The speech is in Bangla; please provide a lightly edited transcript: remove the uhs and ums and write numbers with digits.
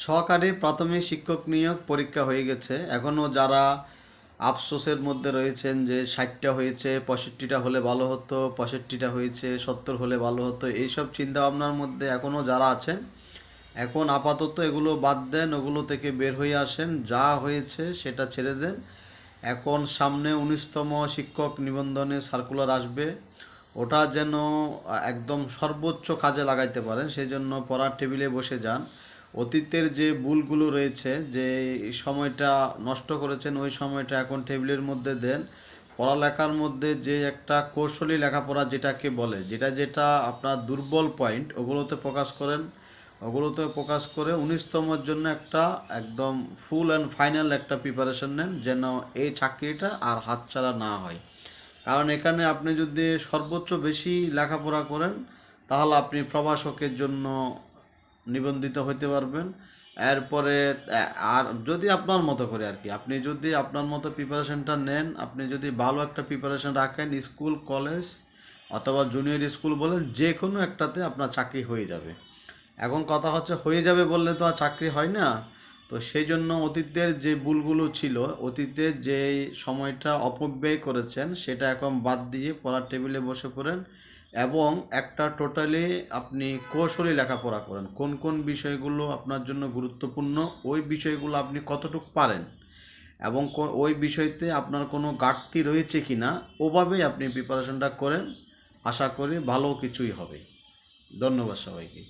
সহকারী প্রাথমিক শিক্ষক নিয়োগ পরীক্ষা হয়ে গেছে। এখনও যারা আফসোসের মধ্যে রয়েছেন যে 60টা হয়েছে, 65টা হলে ভালো হতো, 65টা হয়েছে, 70 হলে ভালো হতো, এইসব চিন্তাভাবনার মধ্যে এখনও যারা আছেন, এখন আপাতত এগুলো বাদ দেন, ওগুলো থেকে বের হয়ে আসেন, যা হয়েছে সেটা ছেড়ে দেন। এখন সামনে 19তম শিক্ষক নিবন্ধনের সার্কুলার আসবে, ওটা যেন একদম সর্বোচ্চ কাজে লাগাইতে পারেন, সেই জন্য পড়ার টেবিলে বসে যান। অতীতের যে ভুলগুলো রয়েছে, যে সময়টা নষ্ট করেছেন, ওই সময়টা এখন টেবিলের মধ্যে দেন। পড়ালেখার মধ্যে যে একটা কৌশলী লেখাপড়া যেটাকে বলে, যেটা যেটা আপনার দুর্বল পয়েন্ট, ওগুলোতে ফোকাস করেন। ওগুলোতে ফোকাস করে 19তমর জন্য একটা একদম ফুল অ্যান্ড ফাইনাল একটা প্রিপারেশন নেন, যেন এই চাকরিটা আর হাতছাড়া না হয়। কারণ এখানে আপনি যদি সর্বোচ্চ বেশি লেখাপড়া করেন, তাহলে আপনি প্রভাষকের জন্য নিবন্ধিত হতে পারবেন। এরপরে আর যদি আপনার মতো করে আর কি, আপনি যদি আপনার মতো প্রিপারেশনটা নেন, আপনি যদি ভালো একটা প্রিপারেশন রাখেন, স্কুল কলেজ অথবা জুনিয়র স্কুল বলেন, যে কোনো একটাতে আপনার চাকরি হয়ে যাবে। এখন কথা হচ্ছে, হয়ে যাবে বললে তো আর চাকরি হয় না। তো সেই জন্য অতীতের যে ভুলগুলো ছিল, অতীতে যে সময়টা অপব্যয় করেছেন, সেটা এখন বাদ দিয়ে পড়ার টেবিলে বসে পড়েন এবং একটা টোটালি আপনি কৌশলী লেখাপড়া করেন। কোন কোন বিষয়গুলো আপনার জন্য গুরুত্বপূর্ণ, ওই বিষয়গুলো আপনি কতটুকু পারেন এবং ওই বিষয়তে আপনার কোনো ঘাটতি রয়েছে কি না, ওভাবেই আপনি প্রিপারেশনটা করেন। আশা করি ভালো কিছুই হবে। ধন্যবাদ সবাইকে।